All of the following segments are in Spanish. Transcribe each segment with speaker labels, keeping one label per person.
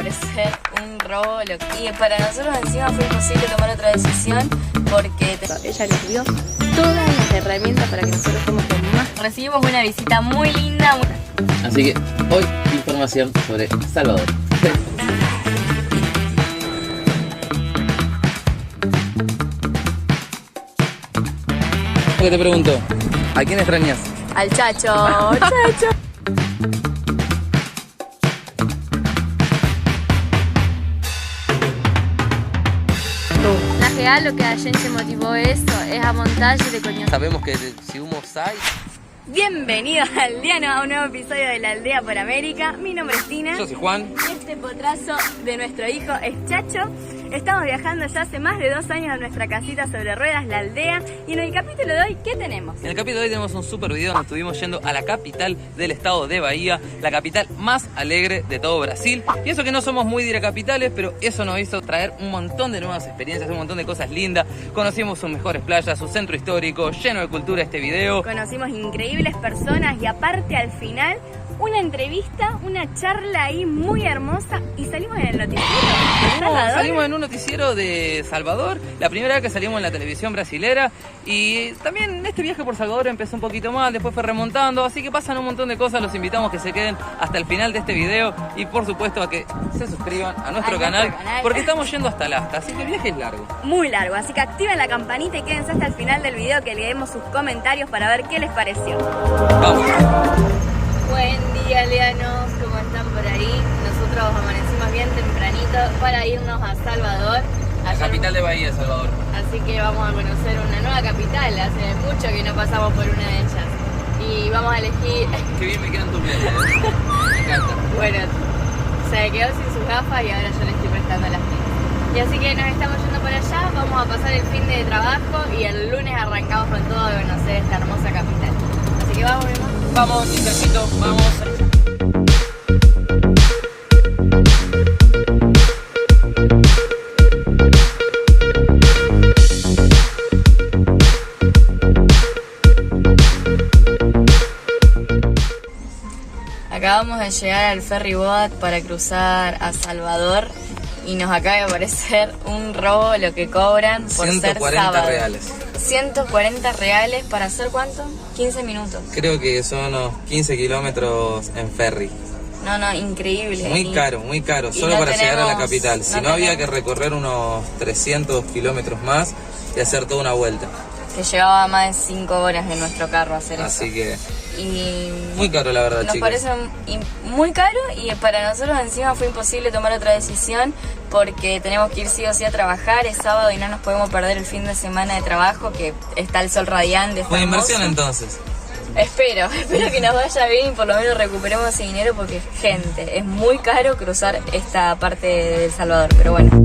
Speaker 1: parecer un robo. Y para nosotros encima fue imposible tomar otra decisión porque ella nos dio todas las herramientas para que nosotros fuéramos con más. Recibimos una visita muy linda.
Speaker 2: Así que hoy información sobre Salvador. Te pregunto, ¿a quién extrañas?
Speaker 1: Al Chacho. Chacho. La real, lo que a gente motivó eso es a montaje de coño.
Speaker 2: Sabemos que si humo hay.
Speaker 1: Bienvenidos aldeanos a un nuevo episodio de La Aldea por América. Mi nombre es Tina.
Speaker 2: Yo soy Juan.
Speaker 1: Este potrazo de nuestro hijo es Chacho. Estamos viajando ya hace más de 2 años a nuestra casita sobre ruedas, La Aldea. Y en el capítulo de hoy, ¿qué tenemos?
Speaker 2: En el capítulo de hoy tenemos un super video donde estuvimos yendo a la capital del estado de Bahía, la capital más alegre de todo Brasil. Y eso que no somos muy de ir a capitales, pero eso nos hizo traer un montón de nuevas experiencias, un montón de cosas lindas. Conocimos sus mejores playas, su centro histórico, lleno de cultura este video.
Speaker 1: Conocimos increíbles personas y aparte al final una entrevista, una charla ahí muy hermosa y salimos en el noticiero.
Speaker 2: Salimos en un noticiero de Salvador, la primera vez que salimos en la televisión brasilera y también este viaje por Salvador empezó un poquito mal, después fue remontando, así que pasan un montón de cosas, los invitamos a que se queden hasta el final de este video y por supuesto a que se suscriban a nuestro canal porque estamos yendo hasta Alaska, así que el viaje es largo.
Speaker 1: Muy largo, así que activen la campanita y quédense hasta el final del video que leemos sus comentarios para ver qué les pareció.
Speaker 2: Vamos.
Speaker 1: Buen día, aldeanos, ¿cómo están por ahí? Nosotros amanecimos bien tempranito para irnos a Salvador.
Speaker 2: La capital de Bahía, Salvador.
Speaker 1: Así que vamos a conocer una nueva capital, hace mucho que no pasamos por una de ellas. Y vamos a elegir...
Speaker 2: Qué bien me quedan tus lentes, me encanta.
Speaker 1: Bueno, se quedó sin sus gafas y ahora yo le estoy prestando las mías. Y así que nos estamos yendo por allá, vamos a pasar el fin de trabajo y el lunes arrancamos con todo a conocer esta hermosa capital. Así que vamos, mi amor.
Speaker 2: Vamos, Nicecito, vamos.
Speaker 1: Acabamos de llegar al ferry boat para cruzar a Salvador y nos acaba de aparecer un robo lo que cobran por ser
Speaker 2: 140
Speaker 1: sábado.
Speaker 2: reales.
Speaker 1: 140 reales para hacer ¿cuánto? 15 minutos.
Speaker 2: Creo que son unos 15 kilómetros en ferry.
Speaker 1: No, increíble.
Speaker 2: Muy caro, solo
Speaker 1: no
Speaker 2: para llegar a la
Speaker 1: tenemos-
Speaker 2: capital. Si no había que recorrer unos 300 kilómetros más y hacer toda una vuelta.
Speaker 1: Que llevaba más de 5 horas en nuestro carro a hacer
Speaker 2: Así que
Speaker 1: eso. Y
Speaker 2: muy caro la verdad,
Speaker 1: nos
Speaker 2: chicos.
Speaker 1: parece muy caro y para nosotros encima fue imposible tomar otra decisión porque tenemos que ir sí o sí a trabajar, es sábado y no nos podemos perder el fin de semana de trabajo que está el sol radiante. está
Speaker 2: Fue inversión
Speaker 1: hermoso.
Speaker 2: entonces.
Speaker 1: Espero que nos vaya bien y por lo menos recuperemos ese dinero porque, gente, es muy caro cruzar esta parte de El Salvador, pero bueno.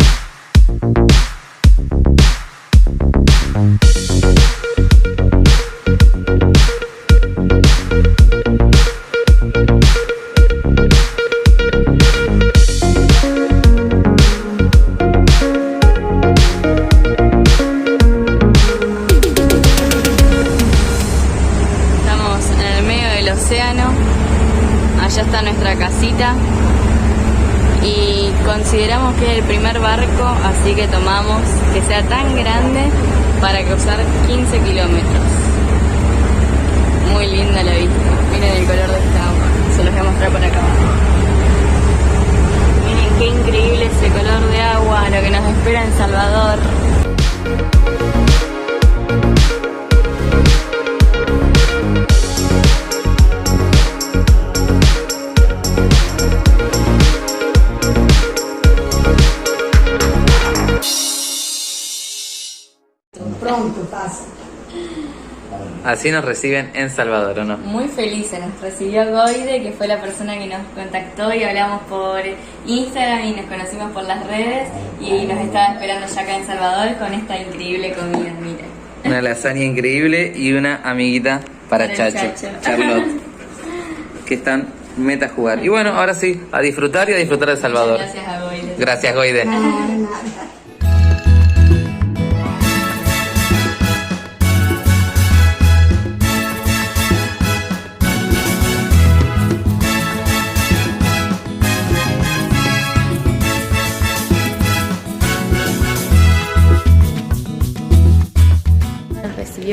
Speaker 1: Estamos en el medio del océano, allá está nuestra casita y consideramos que es el primer barco, así que tomamos que sea tan grande para cruzar 15 kilómetros. Muy linda la vista, miren el color de esta agua, se los voy a mostrar por acá. Miren qué increíble ese color de agua, lo que nos espera en Salvador.
Speaker 3: Pronto pasa.
Speaker 2: Así nos reciben en Salvador, ¿o no?
Speaker 1: Muy felices, nos recibió Goide, que fue la persona que nos contactó y hablamos por Instagram y nos conocimos por las redes y nos estaba esperando ya acá en Salvador con esta increíble comida, miren.
Speaker 2: Una lasaña increíble y una amiguita para
Speaker 1: Para el
Speaker 2: Chacho,
Speaker 1: Chacho.
Speaker 2: Charlotte, que están meta a jugar. Y bueno, ahora sí, a disfrutar y a disfrutar de Salvador.
Speaker 1: Gracias a Goide.
Speaker 2: Gracias, Goide.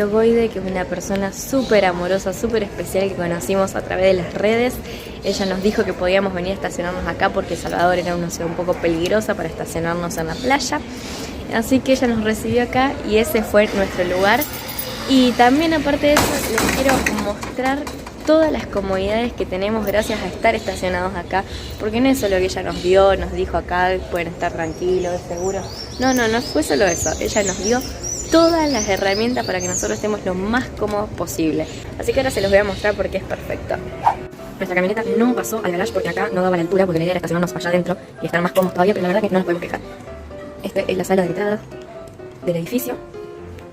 Speaker 1: recibió Goide, que es una persona súper amorosa, súper especial que conocimos a través de las redes. Ella nos dijo que podíamos venir a estacionarnos acá porque Salvador era una ciudad un poco peligrosa para estacionarnos en la playa. Así que ella nos recibió acá y ese fue nuestro lugar. Y también aparte de eso les quiero mostrar todas las comodidades que tenemos gracias a estar estacionados acá, porque no es solo que ella nos dio, nos dijo acá pueden estar tranquilos, seguros. No fue solo eso, ella nos dio todas las herramientas para que nosotros estemos lo más cómodos posible. Así que ahora se los voy a mostrar porque es perfecto. Nuestra camioneta no pasó al garage porque acá no daba la altura, porque la idea era estacionarnos allá adentro y estar más cómodos todavía, pero la verdad que no nos podemos quejar. Esta es la sala de entrada del edificio.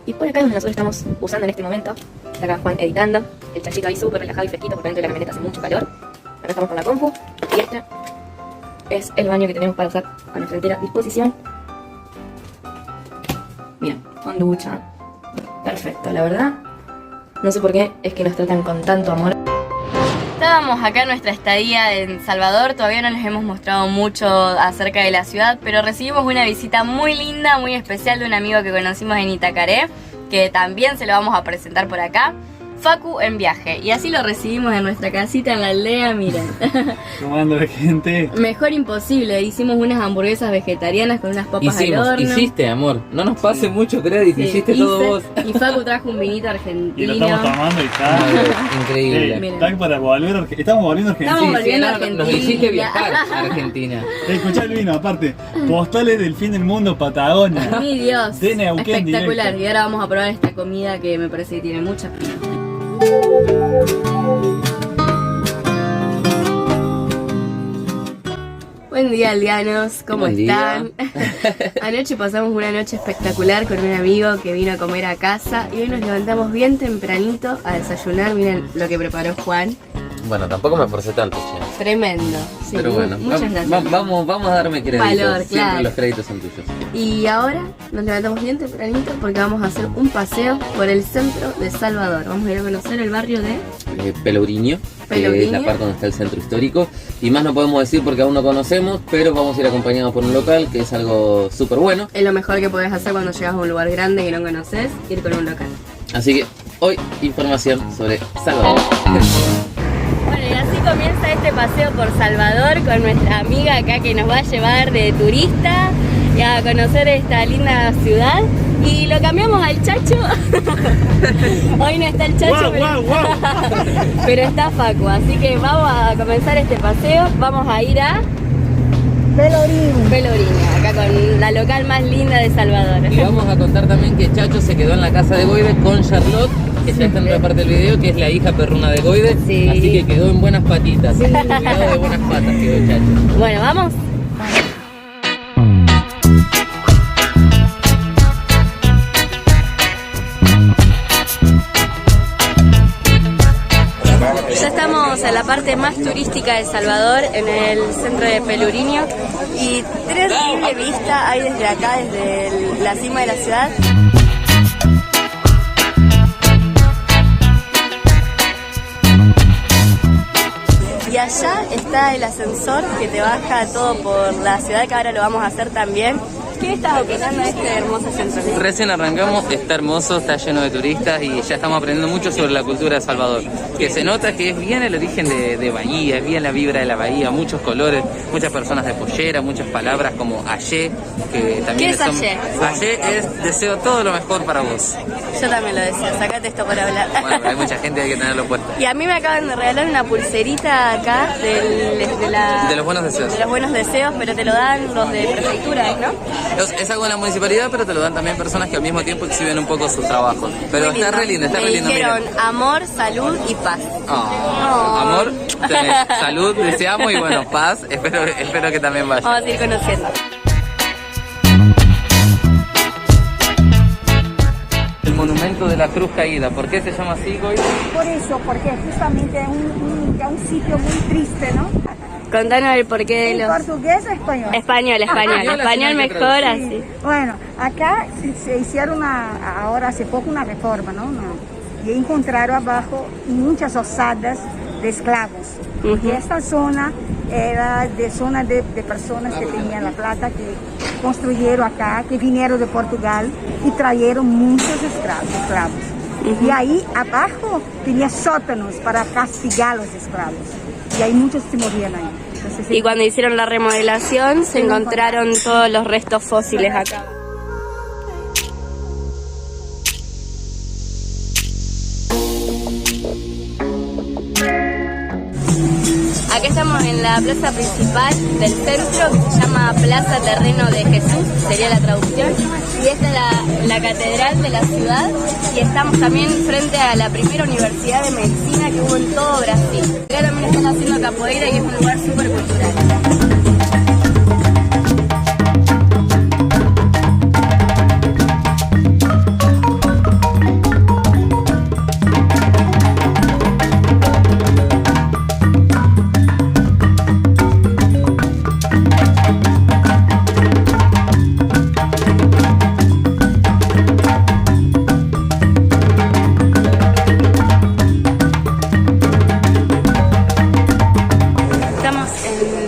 Speaker 1: Y por acá es donde nosotros estamos usando en este momento. Está acá Juan editando, el chachito ahí súper relajado y fresquito porque dentro de la camioneta hace mucho calor. Acá estamos con la compu y este es el baño que tenemos para usar a nuestra entera disposición. Miren, con ducha. Perfecto, la verdad. No sé por qué es que nos tratan con tanto amor. Estábamos acá en nuestra estadía en Salvador, todavía no les hemos mostrado mucho acerca de la ciudad, pero recibimos una visita muy linda, muy especial de un amigo que conocimos en Itacaré, que también se lo vamos a presentar por acá. Facu en viaje, y así lo recibimos en nuestra casita en la aldea, miren.
Speaker 4: ¿Cómo anda la gente?
Speaker 1: Mejor imposible, hicimos unas hamburguesas vegetarianas con unas papas al horno.
Speaker 2: Hiciste, amor, no nos pase mucho crédito,
Speaker 1: Sí,
Speaker 2: hiciste todo vos.
Speaker 1: Y Facu trajo un vinito argentino.
Speaker 4: Y lo estamos tomando y está.
Speaker 2: Increíble.
Speaker 4: Está para volver a Estamos volviendo a Argentina.
Speaker 1: Estamos volviendo a
Speaker 2: Nos
Speaker 1: Argentina.
Speaker 2: hiciste viajar a Argentina.
Speaker 4: Escuchá el vino, aparte. Postales del fin del mundo, Patagonia.
Speaker 1: Mi Dios,
Speaker 4: De Neuquén
Speaker 1: espectacular.
Speaker 4: directo.
Speaker 1: Y ahora vamos a probar esta comida que me parece que tiene mucha pinta. Buen día, aldeanos, ¿cómo
Speaker 2: Buen
Speaker 1: están? Anoche pasamos una noche espectacular con un amigo que vino a comer a casa y hoy nos levantamos bien tempranito a desayunar. Miren lo que preparó Juan.
Speaker 2: Bueno, tampoco me esforcé tanto, che.
Speaker 1: Tremendo. Sí,
Speaker 2: Pero bueno,
Speaker 1: muchas gracias.
Speaker 2: vamos a darme crédito.
Speaker 1: Valor,
Speaker 2: Siempre
Speaker 1: claro.
Speaker 2: los créditos son tuyos.
Speaker 1: Y ahora nos levantamos bien tempranito porque vamos a hacer un paseo por el centro de Salvador. Vamos a ir a conocer el barrio de...
Speaker 2: Pelourinho, que es
Speaker 1: Pelourinho.
Speaker 2: la parte donde está el centro histórico. Y más no podemos decir porque aún no conocemos, pero vamos a ir acompañados por un local, que es algo súper bueno.
Speaker 1: Es lo mejor que podés hacer cuando llegas a un lugar grande que no conoces, ir con un local.
Speaker 2: Así que hoy información sobre Salvador.
Speaker 1: Bueno, y así comienza este paseo por Salvador con nuestra amiga acá que nos va a llevar de turista y a conocer esta linda ciudad. Y lo cambiamos al Chacho. Hoy no está el Chacho, pero está Facu. Así que vamos a comenzar este paseo. Vamos a ir a Pelourinho, acá con la local más linda de Salvador.
Speaker 2: Y vamos a contar también que Chacho se quedó en la casa de Goide con Charlotte, que ya está en otra parte del video, que es la hija perruna de Goide.
Speaker 1: Sí.
Speaker 2: Así que quedó en buenas patitas. Cuidado de buenas patas quedó Chacho.
Speaker 1: Bueno, vamos. Ya estamos en la parte más turística de Salvador, en el centro de Pelourinho, y terrible vista hay desde acá, desde la cima de la ciudad. Y allá está el ascensor que te baja todo por la ciudad, que ahora lo vamos a hacer también. ¿Qué estás opinando de este hermoso centro?
Speaker 2: Recién arrancamos, está hermoso, está lleno de turistas y ya estamos aprendiendo mucho sobre la cultura de Salvador. Que se nota que es bien el origen de Bahía, es bien la vibra de la Bahía, muchos colores, muchas personas de pollera, muchas palabras como ayé, que también
Speaker 1: ¿Qué es ayé?
Speaker 2: Ayé es deseo todo lo mejor para vos.
Speaker 1: Yo también lo decía, sacate esto para hablar.
Speaker 2: Bueno, hay mucha gente que hay que tenerlo puesto.
Speaker 1: Y a mí me acaban de regalar una pulserita acá
Speaker 2: De los buenos deseos.
Speaker 1: de los buenos deseos, pero te lo dan los de prefectura, ¿no?
Speaker 2: Es algo de la municipalidad, pero te lo dan también personas que al mismo tiempo exhiben un poco sus trabajos. Pero
Speaker 1: Muy
Speaker 2: está
Speaker 1: lindo.
Speaker 2: re lindo, está
Speaker 1: Me
Speaker 2: re lindo.
Speaker 1: dijeron
Speaker 2: Mira.
Speaker 1: amor, salud y paz.
Speaker 2: Oh, amor, tenés salud, deseamos y bueno, paz, espero que también vaya.
Speaker 1: Vamos a ir conociendo.
Speaker 2: El monumento de la cruz caída, ¿por qué se llama así, Goy?
Speaker 5: Por eso, porque justamente es un sitio muy triste, ¿no?
Speaker 1: Contanos el porqué de
Speaker 5: ¿En
Speaker 1: los...
Speaker 5: portugués o español?
Speaker 1: Español, español
Speaker 2: así
Speaker 1: mejor
Speaker 2: no hay
Speaker 1: así.
Speaker 5: Bueno, acá se hicieron ahora hace poco una reforma, ¿no? Y encontraron abajo muchas osadas de esclavos.
Speaker 1: Ujú.
Speaker 5: Y esta zona era zona de personas que tenían la plata, que construyeron acá, que vinieron de Portugal y trajeron muchos esclavos. Y ahí abajo tenía sótanos para castigar a los esclavos. Y ahí muchos se morían ahí. Entonces,
Speaker 1: Y cuando hicieron la remodelación se encontraron todos los restos fósiles acá. Acá estamos en la plaza principal del centro, que se llama Plaza Terreno de Jesús, sería la traducción. Y esta es la catedral de la ciudad. Y estamos también frente a la primera universidad de medicina que hubo en todo Brasil. Acá también están haciendo capoeira y es un lugar súper cultural.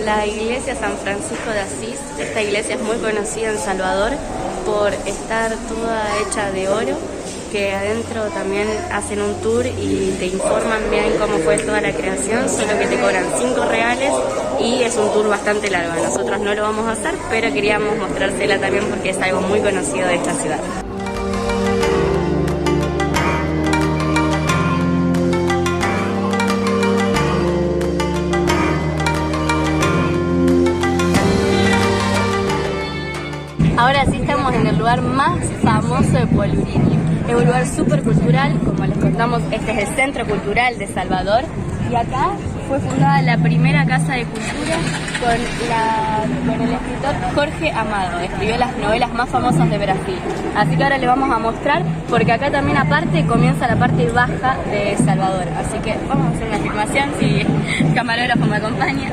Speaker 1: La iglesia San Francisco de Asís. Esta iglesia es muy conocida en Salvador por estar toda hecha de oro, que adentro también hacen un tour y te informan bien cómo fue toda la creación, solo que te cobran 5 reales y es un tour bastante largo. Nosotros no lo vamos a hacer, pero queríamos mostrársela también porque es algo muy conocido de esta ciudad. Ahora sí estamos en el lugar más famoso de Polurini. Es un lugar súper cultural, como les contamos, este es el Centro Cultural de Salvador. Y acá fue fundada la primera casa de cultura con el escritor Jorge Amado. Escribió las novelas más famosas de Brasil. Así que ahora le vamos a mostrar, porque acá también aparte comienza la parte baja de Salvador. Así que vamos a hacer una filmación, si el camarógrafo me acompaña.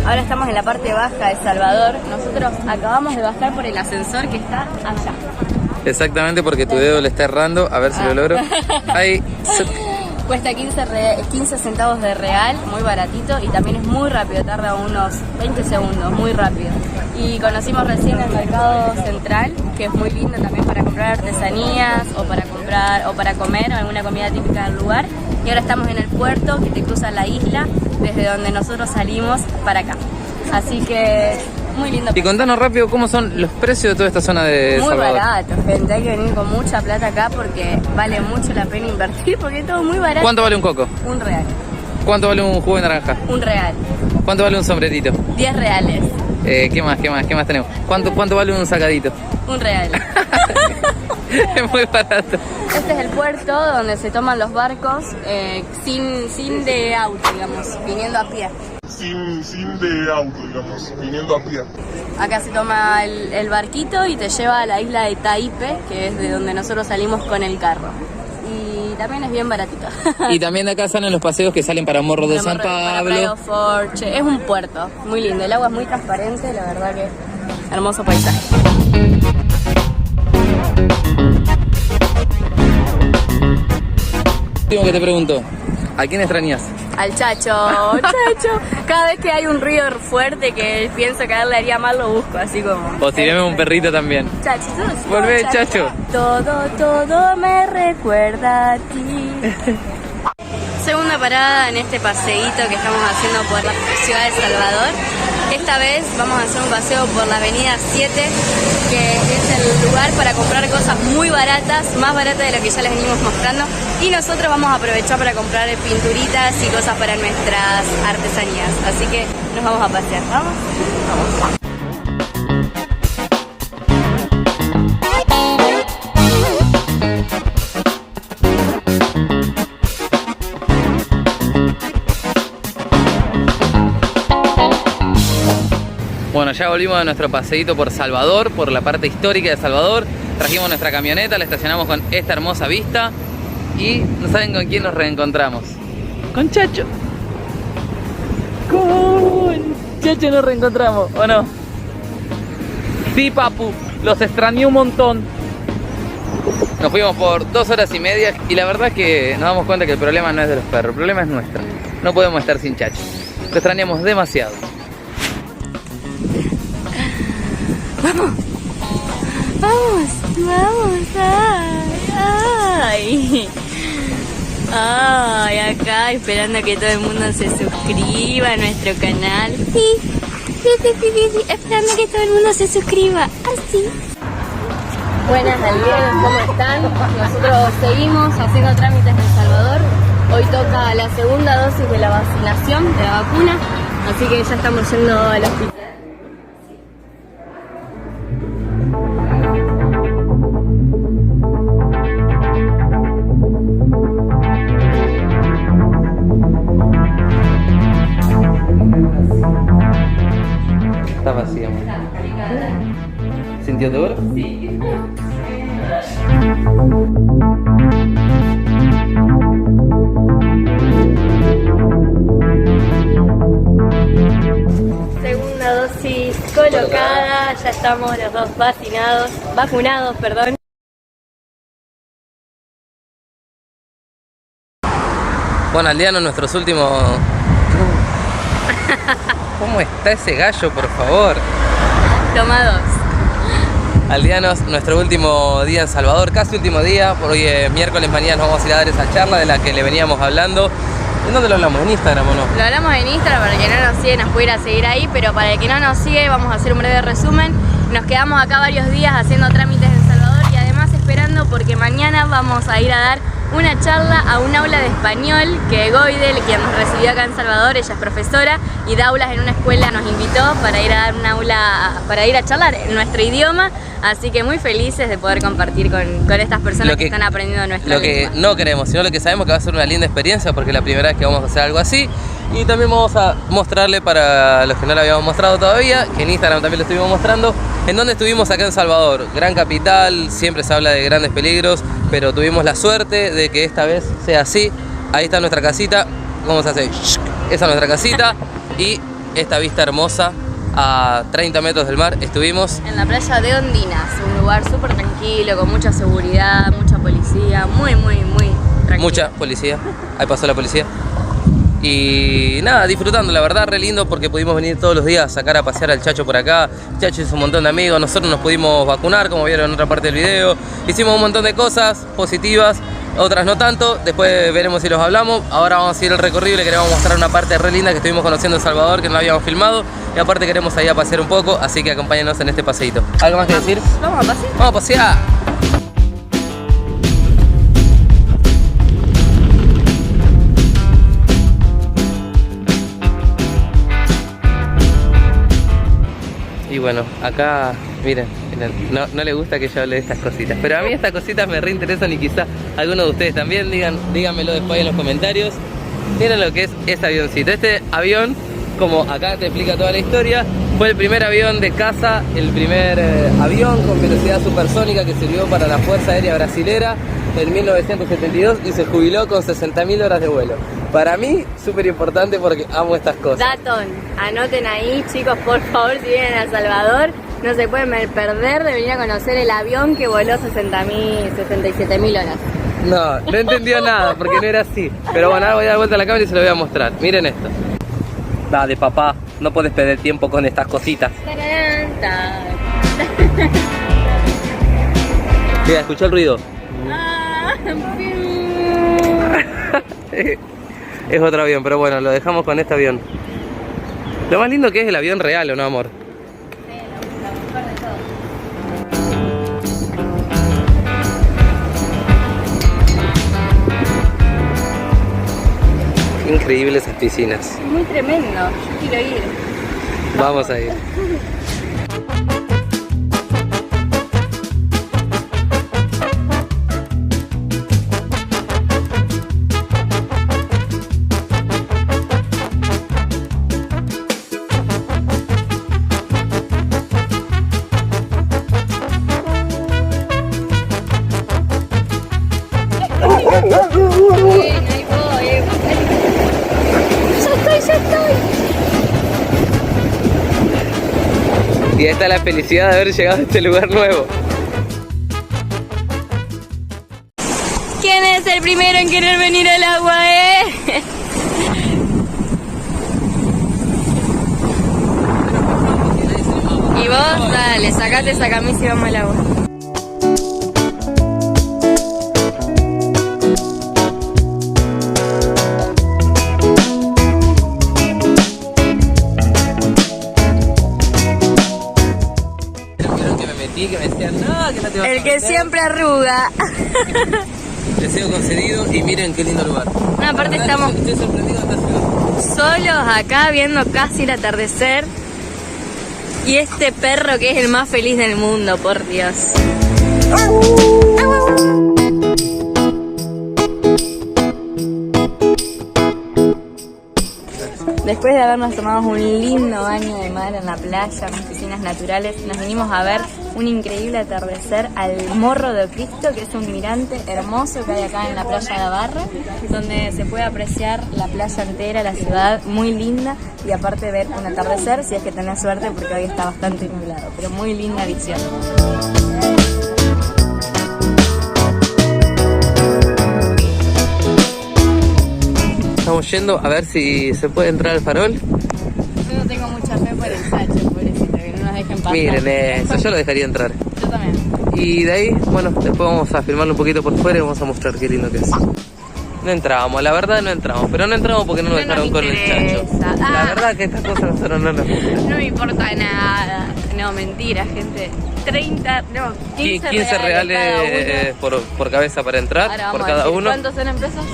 Speaker 1: Ahora estamos en la parte baja de Salvador. Nosotros acabamos de bajar por el ascensor que está allá.
Speaker 2: Exactamente, porque tu dedo le está errando. A ver si lo logro. Ahí.
Speaker 1: Cuesta 15 centavos de real, muy baratito y también es muy rápido, tarda unos 20 segundos, muy rápido. Y conocimos recién el mercado central, que es muy lindo también para comprar artesanías o para comer alguna comida típica del lugar. Y ahora estamos en el puerto que te cruza la isla desde donde nosotros salimos para acá. Así que muy lindo.
Speaker 2: Y contanos rápido cómo son los precios de toda esta zona de
Speaker 1: muy
Speaker 2: Salvador.
Speaker 1: Barato, gente, hay que venir con mucha plata acá porque vale mucho la pena invertir porque es todo muy barato.
Speaker 2: ¿Cuánto vale un coco?
Speaker 1: Un real.
Speaker 2: ¿Cuánto vale un jugo de naranja?
Speaker 1: Un real.
Speaker 2: ¿Cuánto vale un sombrerito?
Speaker 1: 10 reales.
Speaker 2: ¿Qué más tenemos? ¿Cuánto vale un sacadito?
Speaker 1: Un real.
Speaker 2: Es muy barato.
Speaker 1: Este es el puerto donde se toman los barcos sin de auto, digamos, viniendo a pie.
Speaker 6: Sin de auto, digamos, viniendo a pie.
Speaker 1: Acá se toma el barquito y te lleva a la isla de Taipe, que es de donde nosotros salimos con el carro. Y también es bien baratito.
Speaker 2: Y también de acá salen los paseos que salen para Morro de San Pablo.
Speaker 1: Para Forche. Es un puerto muy lindo, el agua es muy transparente, la verdad que hermoso paisaje.
Speaker 2: Último que te pregunto, ¿a quién extrañas?
Speaker 1: Al Chacho. Cada vez que hay un ruido fuerte que pienso que a él le haría mal, lo busco, así como...
Speaker 2: O tirame un perrito también.
Speaker 1: Chachito,
Speaker 2: Volvé, Chacho.
Speaker 1: Todo me recuerda a ti. Segunda parada en este paseíto que estamos haciendo por la ciudad de Salvador. Esta vez vamos a hacer un paseo por la avenida 7, que es el lugar para comprar cosas muy baratas, más baratas de lo que ya les venimos mostrando. Y nosotros vamos a aprovechar para comprar pinturitas y cosas para nuestras artesanías. Así que nos vamos a pasear, ¿vamos? Vamos.
Speaker 2: Bueno, ya volvimos de nuestro paseíto por Salvador, por la parte histórica de Salvador. Trajimos nuestra camioneta, la estacionamos con esta hermosa vista y no saben con quién nos reencontramos. Con Chacho. Chacho, nos reencontramos, ¿o no? Sí, papu, los extrañé un montón. Nos fuimos por 2 horas y media y la verdad es que nos damos cuenta que el problema no es de los perros, el problema es nuestro. No podemos estar sin Chacho. Lo extrañamos demasiado.
Speaker 1: Vamos, ay, acá esperando que todo el mundo se suscriba a nuestro canal. Sí, esperando que todo el mundo se suscriba, así. Buenas, alienos, ¿cómo están? Nosotros seguimos haciendo trámites en El Salvador. Hoy toca la segunda dosis de la vacunación, de la vacuna, así que ya estamos yendo al hospital.
Speaker 2: Está vacío. ¿Sintió duro? Sí.
Speaker 1: Segunda dosis colocada, ya estamos los dos vacunados, perdón.
Speaker 2: Bueno, Aldeano, nuestros últimos... ¿Cómo está ese gallo, por favor?
Speaker 1: Toma 2.
Speaker 2: Aldeanos, nuestro último día en Salvador, casi último día. Por hoy miércoles, mañana nos vamos a ir a dar esa charla de la que le veníamos hablando. ¿En dónde lo hablamos? ¿En Instagram o no?
Speaker 1: Lo hablamos en Instagram, para el que no nos sigue nos puede ir a seguir ahí, pero para el que no nos sigue vamos a hacer un breve resumen. Nos quedamos acá varios días haciendo trámites en Salvador y además esperando porque mañana vamos a ir a dar una charla a un aula de español que Goidel, quien nos recibió acá en Salvador, ella es profesora y da aulas en una escuela, nos invitó para ir a dar un aula, para ir a charlar en nuestro idioma, así que muy felices de poder compartir con estas personas que están aprendiendo nuestra
Speaker 2: lengua. Lo que no queremos, sino lo que sabemos que va a ser una linda experiencia porque es la primera vez que vamos a hacer algo así. Y también vamos a mostrarle, para los que no lo habíamos mostrado todavía, que en Instagram también lo estuvimos mostrando, en donde estuvimos acá en Salvador. Gran capital, siempre se habla de grandes peligros, pero tuvimos la suerte de que esta vez sea así. Ahí está nuestra casita, ¿cómo se hace? Esa es nuestra casita y esta vista hermosa a 30 metros del mar. Estuvimos
Speaker 1: en la playa de Ondinas, un lugar súper tranquilo, con mucha seguridad, mucha policía, muy tranquilo.
Speaker 2: Mucha policía, ahí pasó la policía. Y nada, disfrutando, la verdad, re lindo porque pudimos venir todos los días a sacar a pasear al Chacho por acá. Chacho hizo un montón de amigos, nosotros nos pudimos vacunar, como vieron en otra parte del video. Hicimos un montón de cosas positivas, otras no tanto, después veremos si los hablamos. Ahora vamos a ir al recorrido y le queremos mostrar una parte re linda que estuvimos conociendo en Salvador, que no habíamos filmado. Y aparte queremos ir a pasear un poco, así que acompáñenos en este paseíto. ¿Algo más que decir?
Speaker 1: Vamos a pasear.
Speaker 2: ¡Vamos a pasear! Y bueno, acá, miren, no le gusta que yo hable de estas cositas, pero a mí estas cositas me reinteresan y quizá algunos de ustedes también. Díganmelo después en los comentarios. Miren lo que es este avioncito. Este avión, como acá te explica toda la historia, fue el primer avión de caza, el primer avión con velocidad supersónica que sirvió para la Fuerza Aérea Brasilera en 1972 y se jubiló con 60.000 horas de vuelo. Para mí, súper importante porque amo estas cosas.
Speaker 1: Datón, anoten ahí, chicos, por favor, si vienen a El Salvador, no se pueden perder de venir a conocer el avión que voló 67.000 horas.
Speaker 2: No entendió nada porque no era así. Pero bueno, ahora voy a dar vuelta a la cámara y se lo voy a mostrar. Miren esto. Dale, papá, no puedes perder tiempo con estas cositas. Mira, escuchó el ruido. Es otro avión, pero bueno, lo dejamos con este avión. Lo más lindo que es el avión real, ¿o no, amor? Qué increíbles esas piscinas.
Speaker 1: Es muy tremendo, yo quiero ir.
Speaker 2: Vamos a ir.
Speaker 1: Ahí voy. Ya estoy.
Speaker 2: Y ahí está la felicidad de haber llegado a este lugar nuevo.
Speaker 1: ¿Quién es el primero en querer venir al agua, Y vos, dale, sacate esa camisa y vamos al agua.
Speaker 2: Que me decían, no, que no te vas
Speaker 1: El
Speaker 2: a
Speaker 1: que
Speaker 2: meter.
Speaker 1: siempre arruga.
Speaker 2: Deseo concedido y miren qué lindo lugar.
Speaker 1: No, aparte
Speaker 2: La verdad,
Speaker 1: estamos
Speaker 2: estoy sorprendido de esta ciudad.
Speaker 1: solos acá viendo casi el atardecer. Y este perro que es el más feliz del mundo, por Dios. Después de habernos tomado un lindo baño de mar en la playa, en piscinas naturales, nos vinimos a ver un increíble atardecer al Morro de Cristo, que es un mirante hermoso que hay acá en la playa de Abarra, donde se puede apreciar la playa entera, la ciudad, muy linda, y aparte ver un atardecer, si es que tenés suerte, porque hoy está bastante nublado, pero muy linda visión.
Speaker 2: Estamos yendo a ver si se puede entrar al farol.
Speaker 1: Yo no tengo mucha fe por el Sacho, pobrecito, que no nos dejen pasar.
Speaker 2: Miren eso, yo lo dejaría entrar.
Speaker 1: Yo también.
Speaker 2: Y de ahí, bueno, después vamos a filmarlo un poquito por fuera y vamos a mostrar qué lindo que es. No entramos, la verdad no entramos, pero no entramos porque no nos
Speaker 1: No nos
Speaker 2: dejaron con el chacho.
Speaker 1: interesa.
Speaker 2: La verdad que estas cosas a nosotros no nos gustan.
Speaker 1: No me importa nada. No, mentira, gente. 30, no, 15
Speaker 2: reales por cabeza para entrar,
Speaker 1: Ahora
Speaker 2: por
Speaker 1: vamos a
Speaker 2: cada
Speaker 1: decir,
Speaker 2: uno.
Speaker 1: ¿cuántos son en pesos?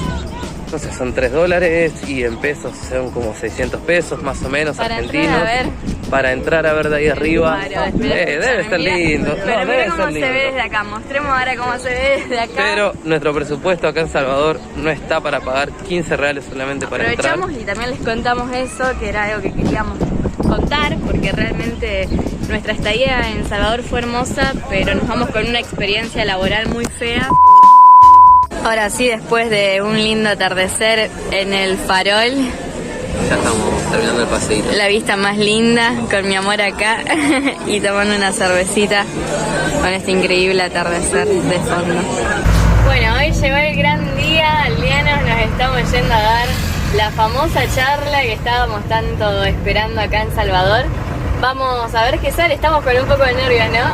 Speaker 2: Entonces son $3 y en pesos son como 600 pesos más o menos
Speaker 1: Para
Speaker 2: argentinos.
Speaker 1: entrar a ver.
Speaker 2: Para entrar a ver de ahí arriba.
Speaker 1: Claro,
Speaker 2: Debe estar lindo.
Speaker 1: Pero
Speaker 2: No,
Speaker 1: mira
Speaker 2: debe
Speaker 1: cómo
Speaker 2: ser
Speaker 1: se
Speaker 2: lindo.
Speaker 1: ve desde acá. Mostremos ahora cómo se ve desde acá.
Speaker 2: Pero nuestro presupuesto acá en Salvador no está para pagar 15 reales solamente para entrar.
Speaker 1: Aprovechamos y también les contamos eso, que era algo que queríamos contar, porque realmente nuestra estadía en Salvador fue hermosa, pero nos vamos con una experiencia laboral muy fea. Ahora sí, después de un lindo atardecer en el farol,
Speaker 2: Ya estamos terminando el paseíto.
Speaker 1: la vista más linda, con mi amor acá y tomando una cervecita con este increíble atardecer de fondo. Bueno, hoy llegó el gran día, Aldeanos, nos estamos yendo a dar la famosa charla que estábamos tanto esperando acá en Salvador. Vamos a ver qué sale, estamos con un poco de nervios, ¿no?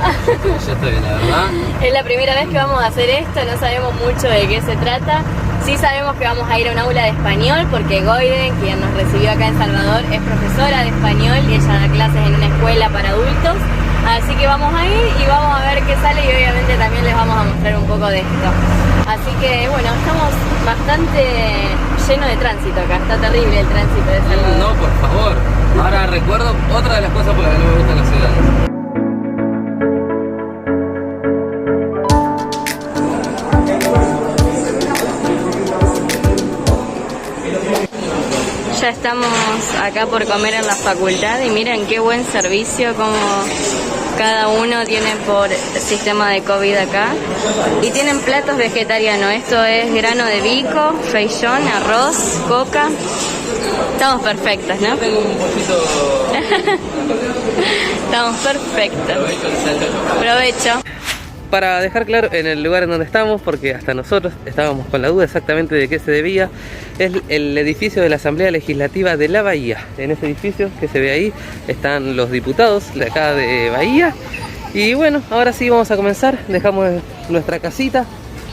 Speaker 2: Yo estoy bien, la verdad.
Speaker 1: Es la primera vez que vamos a hacer esto, no sabemos mucho de qué se trata. Sí sabemos que vamos a ir a un aula de español porque Goiden, quien nos recibió acá en Salvador, es profesora de español y ella da clases en una escuela para adultos. Así que vamos a ir y vamos a ver qué sale y obviamente también les vamos a mostrar un poco de esto. Así que bueno, estamos bastante llenos de tránsito acá, está terrible el tránsito de Salvador.
Speaker 2: No, por favor. Ahora recuerdo otra de las cosas por las que no me gustan las ciudades.
Speaker 1: Ya estamos acá por comer en la facultad y miren qué buen servicio, como cada uno tiene por sistema de COVID acá. Y tienen platos vegetarianos, esto es grano de bico, feijón, arroz, coca. Estamos perfectos, ¿no?
Speaker 2: Tengo un poquito.
Speaker 1: Estamos perfectos. Provecho.
Speaker 2: Para dejar claro en el lugar en donde estamos, porque hasta nosotros estábamos con la duda exactamente de qué se debía, es el edificio de la Asamblea Legislativa de la Bahía. En ese edificio que se ve ahí están los diputados de acá de Bahía. Y bueno, ahora sí vamos a comenzar. Dejamos nuestra casita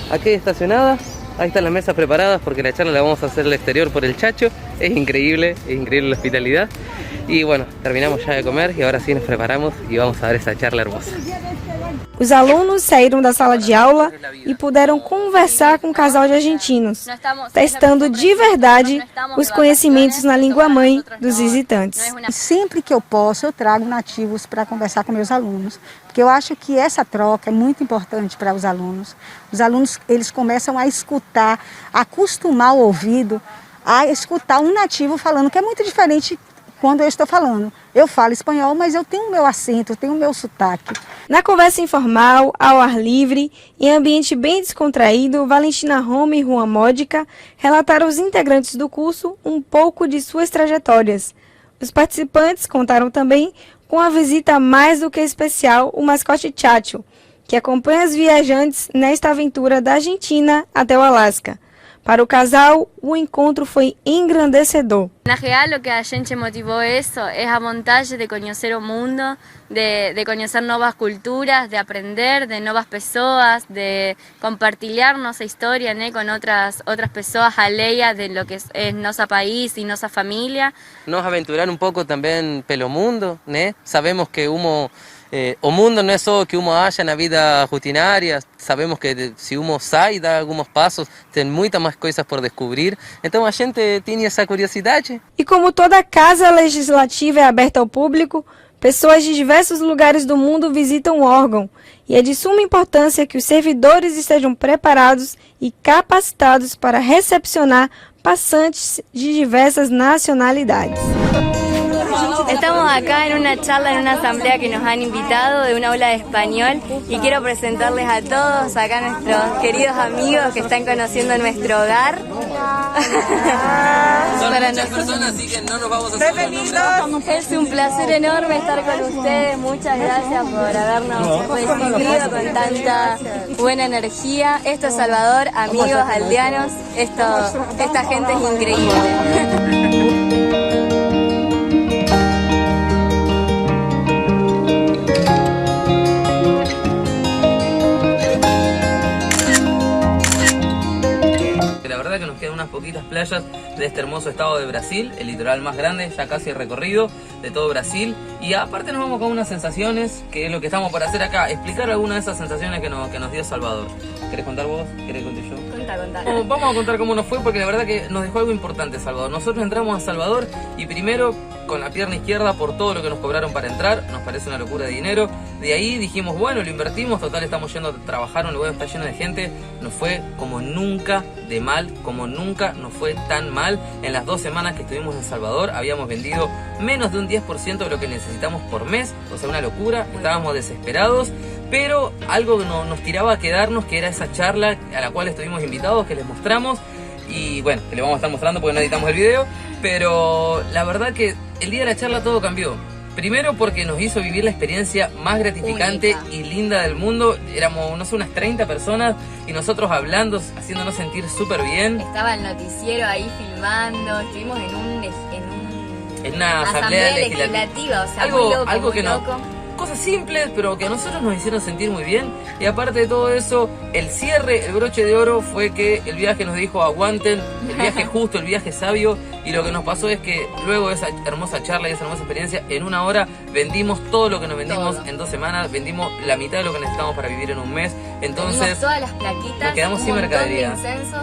Speaker 2: aquí estacionada. Ahí están las mesas preparadas porque la charla la vamos a hacer al exterior por el Chacho. Es increíble la hospitalidad. Y bueno, terminamos ya de comer y ahora sí nos preparamos y vamos a ver esa charla hermosa.
Speaker 7: Os alunos saíram da sala de aula e puderam conversar com um casal de argentinos, testando de verdade os conhecimentos na língua mãe dos visitantes.
Speaker 5: Sempre que eu posso, eu trago nativos para conversar com meus alunos, porque eu acho que essa troca é muito importante para os alunos. Os alunos, eles começam a escutar, a acostumar o ouvido a escutar um nativo falando, que é muito diferente quando eu estou falando. Eu falo espanhol, mas eu tenho o meu acento, eu tenho o meu sotaque.
Speaker 7: Na conversa informal, ao ar livre, em ambiente bem descontraído, Valentina Roma e Juan Módica relataram aos integrantes do curso um pouco de suas trajetórias. Os participantes contaram também com a visita mais do que especial, o mascote Chacho, que acompanha os viajantes nesta aventura da Argentina até o Alasca. Para o casal, o encontro foi engrandecedor.
Speaker 1: Na real, lo que a gente motivó eso es a vontade de conhecer o mundo, de conhecer novas culturas, de aprender de novas pessoas, de compartilhar nossa história, né, com outras pessoas alheias de lo que es nosso país e nossa família.
Speaker 2: Nos aventurar un poco también pelo mundo, né? Sabemos que o mundo no es solo que uno haya na vida rutinaria, sabemos que se uno sai e dá alguns passos, tem muitas mais coisas por descobrir, então a gente tem essa curiosidade.
Speaker 7: E como toda casa legislativa é aberta ao público, pessoas de diversos lugares do mundo visitam o órgão, e é de suma importância que os servidores estejam preparados e capacitados para recepcionar passantes de diversas nacionalidades.
Speaker 1: Estamos acá en una charla, en una asamblea que nos han invitado de una aula de español y quiero presentarles a todos acá a nuestros queridos amigos que están conociendo nuestro hogar.
Speaker 2: Son muchas personas, así que no nos vamos a hacer.
Speaker 1: Es un placer enorme estar con ustedes, muchas gracias por habernos recibido con tanta buena energía. Esto es Salvador, amigos aldeanos, esta gente es increíble.
Speaker 2: Que nos quedan unas poquitas playas de este hermoso estado de Brasil, el litoral más grande, ya casi recorrido de todo Brasil, y aparte nos vamos con unas sensaciones, que es lo que estamos por hacer acá, explicar algunas de esas sensaciones que nos dio Salvador. ¿Querés contar vos? ¿Querés contar yo?
Speaker 1: Contá.
Speaker 2: Vamos a contar cómo nos fue, porque la verdad que nos dejó algo importante Salvador. Nosotros entramos a Salvador y primero con la pierna izquierda por todo lo que nos cobraron para entrar, nos parece una locura de dinero. De ahí dijimos, bueno, lo invertimos, total estamos yendo a trabajar, un lugar está lleno de gente. Nos fue como nunca de mal, como nunca nos fue tan mal. En las 2 semanas que estuvimos en Salvador habíamos vendido menos de un 10% de lo que necesitamos por mes, o sea, una locura, estábamos desesperados. Pero algo que nos tiraba a quedarnos, que era esa charla a la cual estuvimos invitados, que les mostramos. Y bueno, que les vamos a estar mostrando porque no editamos el video. Pero la verdad que el día de la charla todo cambió. Primero porque nos hizo vivir la experiencia más gratificante y linda del mundo. Éramos, no sé, unas 30 personas y nosotros hablando, haciéndonos sentir súper bien.
Speaker 1: Estaba el noticiero ahí filmando, estuvimos en
Speaker 2: una asamblea legislativa,
Speaker 1: o sea, algo
Speaker 2: que no. Cosas simples, pero que a nosotros nos hicieron sentir muy bien. Y aparte de todo eso, el cierre, el broche de oro fue que el viaje nos dijo aguanten, el viaje justo, el viaje sabio. Y lo que nos pasó es que luego de esa hermosa charla y esa hermosa experiencia, en 1 hora vendimos todo lo que nos vendimos en 2 semanas, vendimos la mitad de lo que necesitamos para vivir en un mes. Entonces
Speaker 1: vendimos todas las plaquitas,
Speaker 2: nos quedamos sin mercadería.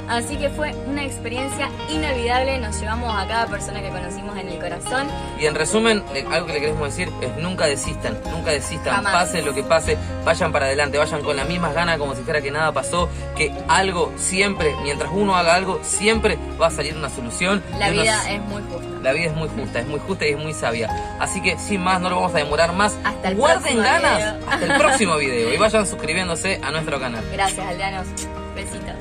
Speaker 1: Así que fue una experiencia inolvidable, nos llevamos a cada persona que conocimos en el corazón.
Speaker 2: Y en resumen, algo que le queremos decir es nunca desistan,
Speaker 1: Jamás.
Speaker 2: Pase lo que pase, vayan para adelante, vayan con las mismas ganas como si fuera que nada pasó, que algo siempre, mientras uno haga algo, siempre va a salir una solución.
Speaker 1: La vida es muy justa.
Speaker 2: La vida es muy justa y es muy sabia. Así que sin más, no lo vamos a demorar más.
Speaker 1: Hasta el
Speaker 2: Guarden ganas
Speaker 1: video.
Speaker 2: hasta el próximo video y vayan suscribiéndose a nuestro canal.
Speaker 1: Gracias, aldeanos. Besitos.